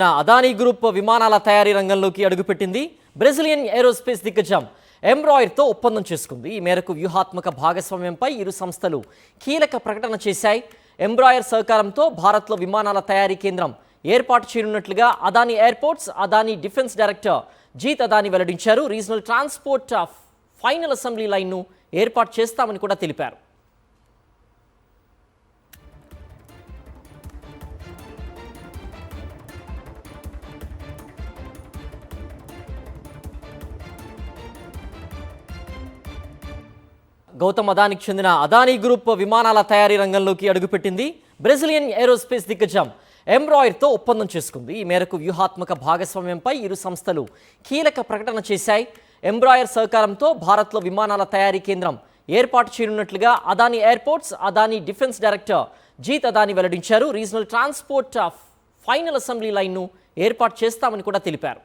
Adani group విమానాల తయారీ రంగంలోకి అడుగుపెట్టింది. బ్రెజిలియన్ ఏరోస్పేస్ దిగ్గజం ఎంబ్రాయిర్తో ఒప్పందం చేసుకుంది. ఈ మేరకు వ్యూహాత్మక భాగస్వామ్యంపై ఇరు సంస్థలు కీలక ప్రకటన చేశాయి. ఎంబ్రాయిర్ సహకారంతో భారత్లో విమానాల తయారీ కేంద్రం ఏర్పాటు చేయనున్నట్లుగా Adani airports, Adani defence director Jeet Adani వెల్లడించారు. రీజనల్ ట్రాన్స్పోర్ట్ ఫైనల్ అసెంబ్లీ లైన్ను ఏర్పాటు చేస్తామని కూడా తెలిపారు. గౌతమ్ అదానికి చెందిన అదానీ గ్రూప్ విమానాల తయారీ రంగంలోకి అడుగుపెట్టింది. బ్రెజిలియన్ ఏరోస్పేస్ దిగ్గజం ఎంబ్రాయిర్తో ఒప్పందం చేసుకుంది. ఈ మేరకు వ్యూహాత్మక భాగస్వామ్యంపై ఇరు సంస్థలు కీలక ప్రకటన చేశాయి. ఎంబ్రాయిర్ సహకారంతో భారత్లో విమానాల తయారీ కేంద్రం ఏర్పాటు చేయనున్నట్లుగా Adani airports, Adani defence director Jeet Adani వెల్లడించారు. రీజనల్ ట్రాన్స్పోర్ట్ ఫైనల్ అసెంబ్లీ లైన్ను ఏర్పాటు చేస్తామని కూడా తెలిపారు.